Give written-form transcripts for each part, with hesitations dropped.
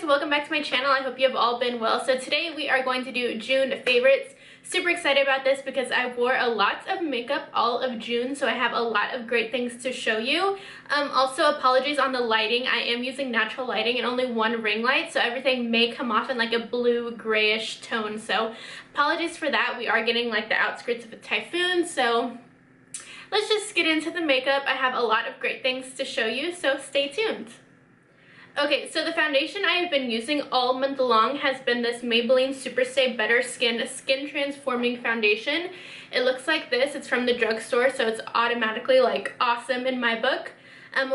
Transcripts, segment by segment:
welcome back to my channel. I hope you have all been well. So today we are going to do June favorites. Super excited about this because I wore a lot of makeup all of June, so I have a lot of great things to show you. Also, apologies on the lighting. I am using natural lighting and only one ring light, so everything may come off in like a blue grayish tone. So apologies for that. We are getting like the outskirts of a typhoon, so let's just get into the makeup. I have a lot of great things to show you, so stay tuned. Okay, so the foundation I have been using all month long has been this Maybelline Better Skin Transforming Foundation. It looks like this. It's from the drugstore, so it's automatically like awesome in my book.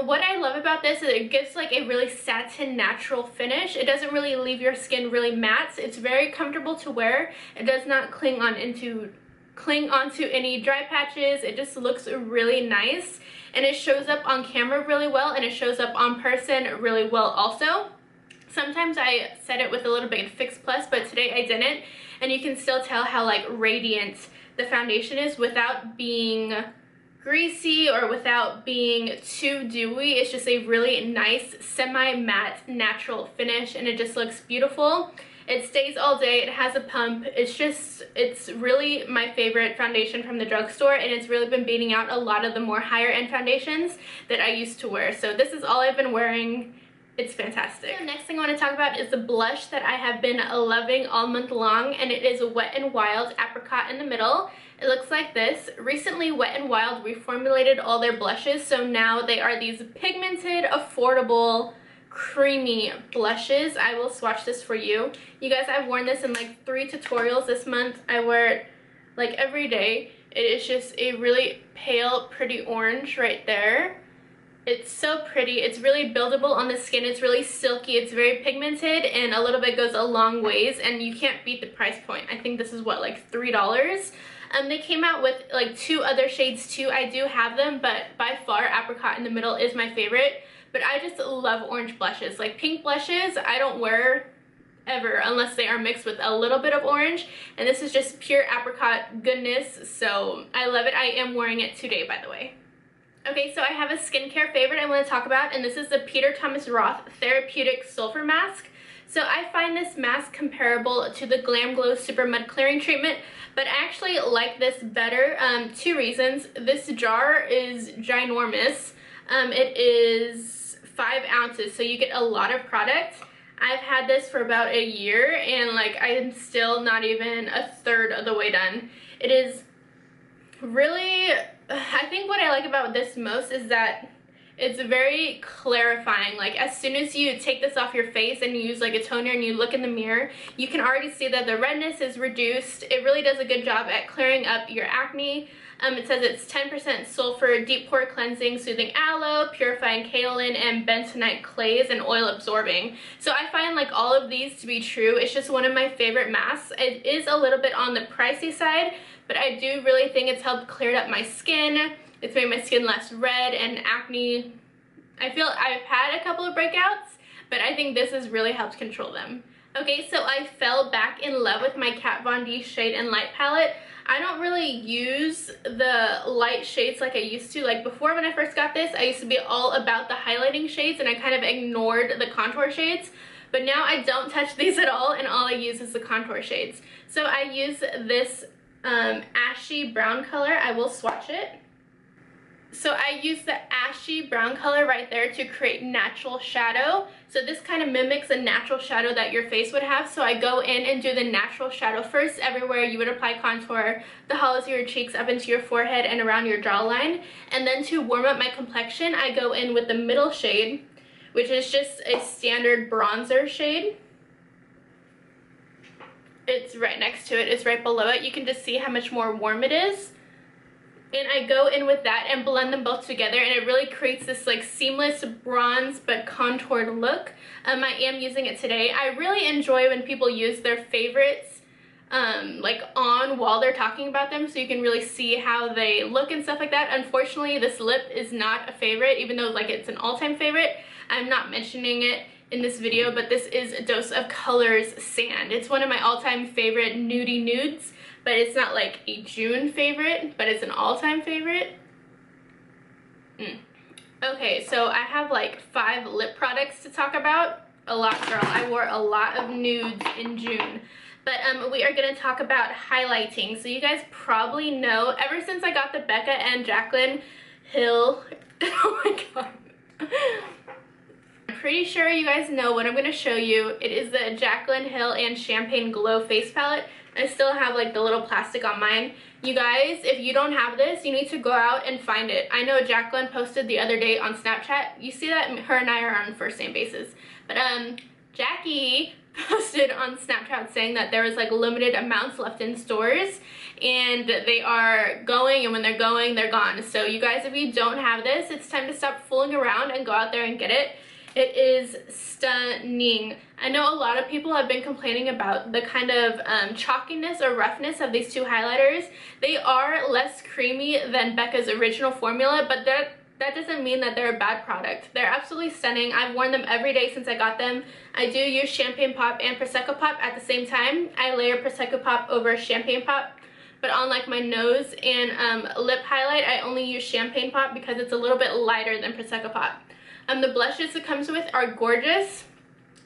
What I love about this is it gives like a really satin natural finish. It doesn't really leave your skin really matte. It's very comfortable to wear. It does not cling onto any dry patches. It just looks really nice, and it shows up on camera really well, and it shows up on person really well also. Sometimes I set it with a little bit of Fix Plus, but today I didn't, and you can still tell how like radiant the foundation is without being greasy or without being too dewy. It's just a really nice semi-matte natural finish, and it just looks beautiful. It stays all day. It has a pump. It's really my favorite foundation from the drugstore, and it's really been beating out a lot of the more higher end foundations that I used to wear. So this is all I've been wearing. It's fantastic. The next thing I want to talk about is the blush that I have been loving all month long, and it is Wet n Wild Apricot in the middle. It looks like this. Recently, Wet n Wild reformulated all their blushes, so now they are these pigmented, affordable, creamy blushes. I will swatch this for you. You guys, I've worn this in like 3 tutorials this month. I wear it like every day. It is just a really pale, pretty orange right there. It's so pretty. It's really buildable on the skin. It's really silky. It's very pigmented, and a little bit goes a long ways, and you can't beat the price point. I think this is what, like $3? They came out with like 2 other shades too. I do have them, but by far Apricot in the middle is my favorite. But I just love orange blushes. Like pink blushes, I don't wear ever unless they are mixed with a little bit of orange. And this is just pure apricot goodness, so I love it. I am wearing it today, by the way. Okay, so I have a skincare favorite I want to talk about, and this is the Peter Thomas Roth Therapeutic Sulfur Mask. So I find this mask comparable to the Glam Glow Super Mud Clearing Treatment, but I actually like this better. 2 reasons. This jar is ginormous. It is 5 ounces, so you get a lot of product. I've had this for about a year, and like I am still not even a third of the way done. It is really, I think what I like about this most is that it's very clarifying. Like as soon as you take this off your face and you use like a toner and you look in the mirror, you can already see that the redness is reduced. It really does a good job at clearing up your acne. It says it's 10% sulfur, deep pore cleansing, soothing aloe, purifying kaolin, and bentonite clays, and oil absorbing. So I find like all of these to be true. It's just one of my favorite masks. It is a little bit on the pricey side, but I do really think it's helped clear up my skin. It's made my skin less red and acne. I feel I've had a couple of breakouts, but I think this has really helped control them. Okay, so I fell back in love with my Kat Von D Shade and Light palette. I don't really use the light shades like I used to. Like before, when I first got this, I used to be all about the highlighting shades, and I kind of ignored the contour shades. But now I don't touch these at all, and all I use is the contour shades. So I use this ashy brown color. I will swatch it. So I use the ashy brown color right there to create natural shadow. So this kind of mimics a natural shadow that your face would have. So I go in and do the natural shadow first everywhere you would apply contour, the hollows of your cheeks up into your forehead and around your jawline. And then to warm up my complexion, I go in with the middle shade, which is just a standard bronzer shade. It's right next to it. It's right below it. You can just see how much more warm it is. And I go in with that and blend them both together, and it really creates this like seamless bronze but contoured look. I am using it today. I really enjoy when people use their favorites like on while they're talking about them, so you can really see how they look and stuff like that. Unfortunately, this lip is not a favorite, even though like it's an all-time favorite. I'm not mentioning it in this video, but this is Dose of Colors Sand. It's one of my all-time favorite nudie nudes. But it's not like a June favorite, but it's an all-time favorite. Okay, so I have like 5 lip products to talk about. a lot, girl. I wore a lot of nudes in June. But we are going to talk about highlighting. So you guys probably know, ever since I got the Becca and Jaclyn Hill, oh my god. I'm pretty sure you guys know what I'm going to show you. It is the Jaclyn Hill and Champagne Glow Face Palette. I still have like the little plastic on mine. You guys, if you don't have this, you need to go out and find it. I know Jaclyn posted the other day on Snapchat. You see that her and I are on first name basis. But Jackie posted on Snapchat saying that there was like limited amounts left in stores and they are going, and when they're going, they're gone. So you guys, if you don't have this, it's time to stop fooling around and go out there and get it. It is stunning. I know a lot of people have been complaining about the kind of chalkiness or roughness of these two highlighters. They are less creamy than Becca's original formula, but that doesn't mean that they're a bad product. They're absolutely stunning. I've worn them every day since I got them. I do use Champagne Pop and Prosecco Pop at the same time. I layer Prosecco Pop over Champagne Pop, but on like my nose and lip highlight, I only use Champagne Pop because it's a little bit lighter than Prosecco Pop. The blushes it comes with are gorgeous.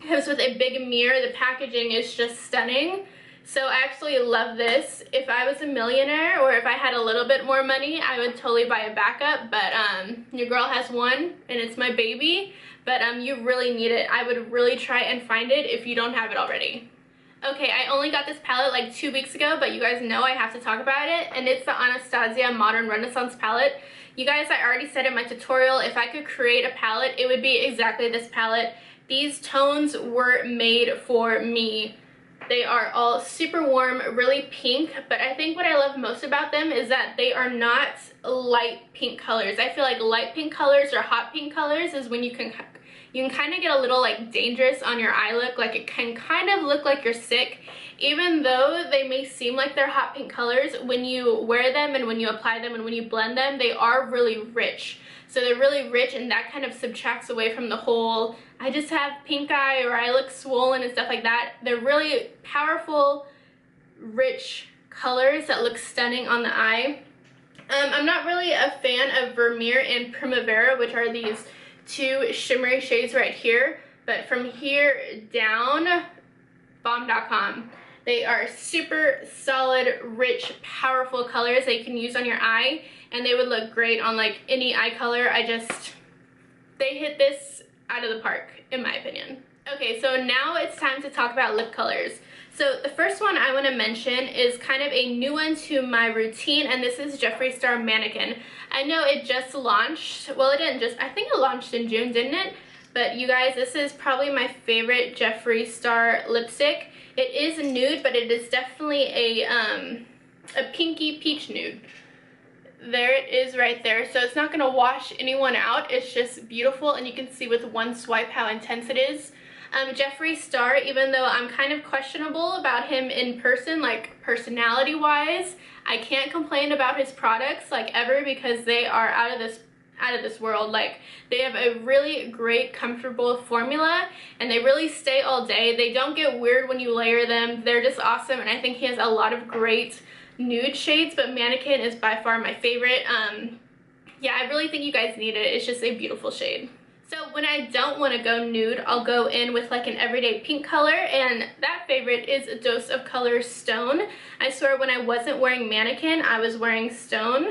It comes with a big mirror. The packaging is just stunning. So I absolutely love this. If I was a millionaire or if I had a little bit more money, I would totally buy a backup, but your girl has one and it's my baby, but you really need it. I would really try and find it if you don't have it already. Okay, I only got this palette like 2 weeks ago, but you guys know I have to talk about it, and it's the Anastasia Modern Renaissance palette. You guys, I already said in my tutorial, if I could create a palette, it would be exactly this palette. These tones were made for me. They are all super warm, really pink, but I think what I love most about them is that they are not light pink colors. I feel like light pink colors or hot pink colors is when you can kind of get a little like dangerous on your eye look. Like it can kind of look like you're sick. Even though they may seem like they're hot pink colors, when you wear them and when you apply them and when you blend them, they are really rich. So they're really rich, and that kind of subtracts away from the whole, I just have pink eye or I look swollen and stuff like that. They're really powerful, rich colors that look stunning on the eye. I'm not really a fan of Vermeer and Primavera, which are these two shimmery shades right here, but from here down, bomb.com. They are super solid, rich, powerful colors that you can use on your eye, and they would look great on like any eye color. They hit this out of the park, in my opinion. Okay, so now it's time to talk about lip colors. So the first one I want to mention is kind of a new one to my routine, and this is Jeffree Star Mannequin. I know it just launched, well, it didn't just, I think it launched in June, didn't it? But you guys, this is probably my favorite Jeffree Star lipstick. It is nude, but it is definitely a pinky peach nude. There it is right there. So it's not going to wash anyone out. It's just beautiful, and you can see with one swipe how intense it is. Jeffree Star, even though I'm kind of questionable about him in person, like personality-wise, I can't complain about his products like ever, because they are out of this world. Like, they have a really great, comfortable formula, and they really stay all day. They don't get weird when you layer them. They're just awesome, and I think he has a lot of great nude shades, but Mannequin is by far my favorite. Yeah, I really think you guys need it. It's just a beautiful shade. So when I don't want to go nude, I'll go in with like an everyday pink color, and that favorite is a Dose of Color Stone. I swear when I wasn't wearing Mannequin, I was wearing Stone.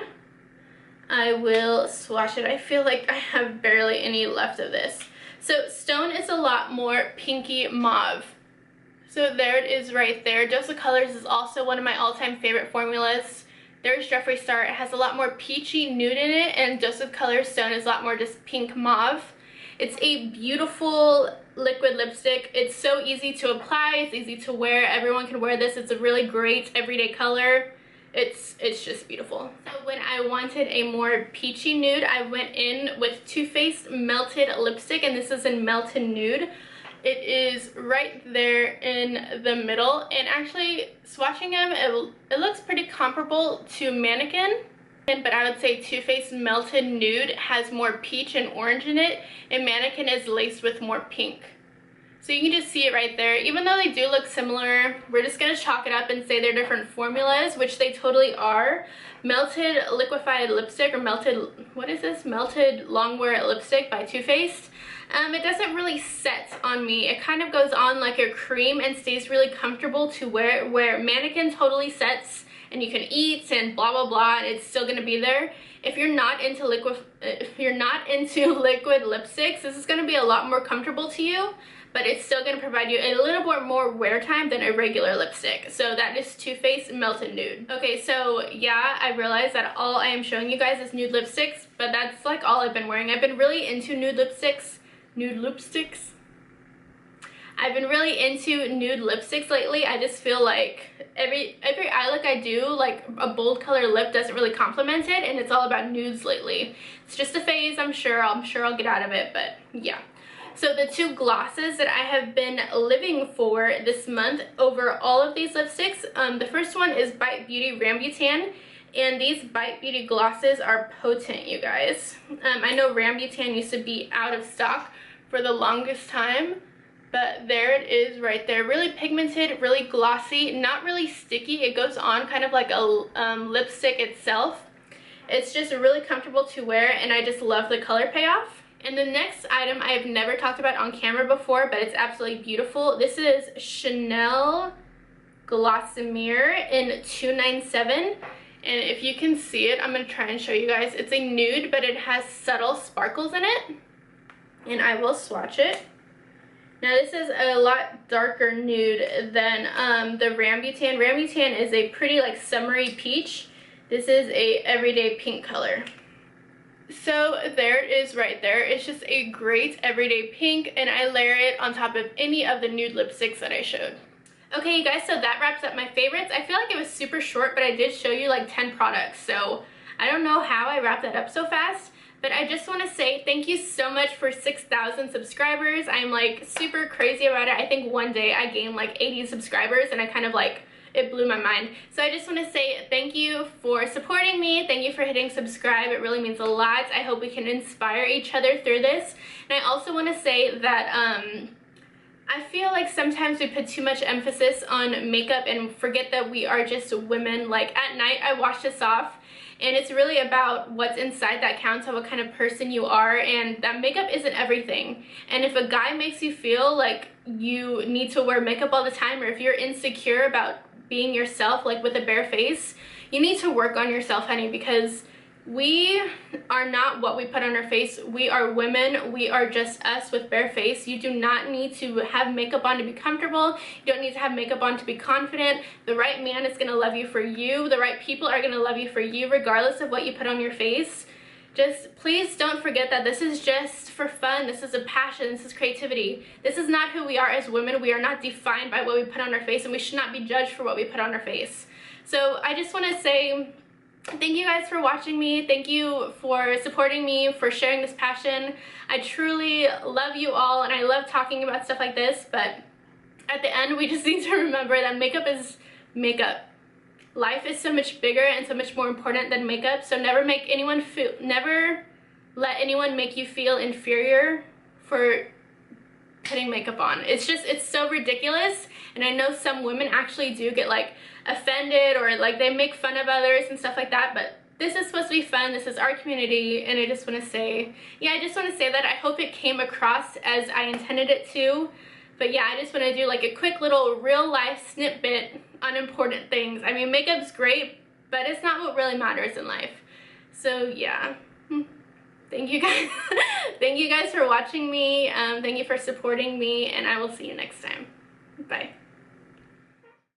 I will swatch it. I feel like I have barely any left of this. So Stone is a lot more pinky mauve. So there it is right there. Dose of Colors is also one of my all-time favorite formulas. There's Jeffree Star. It has a lot more peachy nude in it, and Dose of Color Stone is a lot more just pink mauve. It's a beautiful liquid lipstick. It's so easy to apply. It's easy to wear. Everyone can wear this. It's a really great everyday color. It's just beautiful. So when I wanted a more peachy nude, I went in with Too Faced Melted Lipstick, and this is in Melted Nude. It is right there in the middle, and actually swatching them, it looks pretty comparable to Mannequin, but I would say Too Faced Melted Nude has more peach and orange in it, and Mannequin is laced with more pink. So you can just see it right there. Even though they do look similar, we're just going to chalk it up and say they're different formulas, which they totally are. Melted Liquefied Lipstick, or Melted, what is this? Melted Longwear Lipstick by Too Faced. It doesn't really set on me. It kind of goes on like a cream and stays really comfortable to wear, where Mannequin totally sets and you can eat and blah blah blah and it's still gonna be there. If you're not into liquid lipsticks, this is gonna be a lot more comfortable to you, but it's still gonna provide you a little bit more wear time than a regular lipstick. So that is Too Faced Melted Nude. Okay, so yeah, I realized that all I am showing you guys is nude lipsticks, but that's like all I've been wearing. I've been really into nude lipsticks. I've been really into nude lipsticks lately. I just feel like every eye look I do, like a bold color lip doesn't really complement it, and it's all about nudes lately. It's just a phase, I'm sure I'll get out of it, but yeah. So the two glosses that I have been living for this month over all of these lipsticks, the first one is Bite Beauty Rambutan, and these Bite Beauty glosses are potent, you guys. I know Rambutan used to be out of stock for the longest time, but there it is right there. Really pigmented, really glossy, not really sticky. It goes on kind of like a lipstick itself. It's just really comfortable to wear, and I just love the color payoff. And the next item I've never talked about on camera before, but it's absolutely beautiful. This is Chanel Glossimer in 297. And if you can see it, I'm going to try and show you guys. It's a nude, but it has subtle sparkles in it. And I will swatch it. Now this is a lot darker nude than the Rambutan. Rambutan is a pretty like summery peach. This is a everyday pink color. So there it is right there. It's just a great everyday pink, and I layer it on top of any of the nude lipsticks that I showed. Okay, you guys, so that wraps up my favorites. I feel like it was super short, but I did show you like 10 products, so I don't know how I wrapped that up so fast. But I just want to say thank you so much for 6,000 subscribers. I'm like super crazy about it. I think one day I gained like 80 subscribers, and I kind of like, it blew my mind. So I just want to say thank you for supporting me. Thank you for hitting subscribe. It really means a lot. I hope we can inspire each other through this. And I also want to say that I feel like sometimes we put too much emphasis on makeup and forget that we are just women. Like at night I wash this off, and it's really about what's inside that counts, of what kind of person you are, and that makeup isn't everything. And if a guy makes you feel like you need to wear makeup all the time, or if you're insecure about being yourself, like with a bare face, you need to work on yourself, honey, because we are not what we put on our face. We are women. We are just us with bare face. You do not need to have makeup on to be comfortable. You don't need to have makeup on to be confident. The right man is going to love you for you. The right people are going to love you for you, regardless of what you put on your face. Just please don't forget that this is just for fun. This is a passion. This is creativity. This is not who we are as women. We are not defined by what we put on our face, and we should not be judged for what we put on our face. So I just want to say thank you guys for watching me. Thank you for supporting me, for sharing this passion. I truly love you all, and I love talking about stuff like this, but at the end we just need to remember that makeup is makeup. Life is so much bigger and so much more important than makeup, so never let anyone make you feel inferior for putting makeup on. It's so ridiculous, and I know some women actually do get like offended, or like they make fun of others and stuff like that, but this is supposed to be fun. This is our community, and I just want to say, yeah, I just want to say that I hope it came across as I intended it to. But yeah, I just want to do like a quick little real life snippet on important things. I mean, makeup's great, but it's not what really matters in life. So yeah, thank you guys. Thank you guys for watching me. Thank you for supporting me, and I will see you next time. Bye.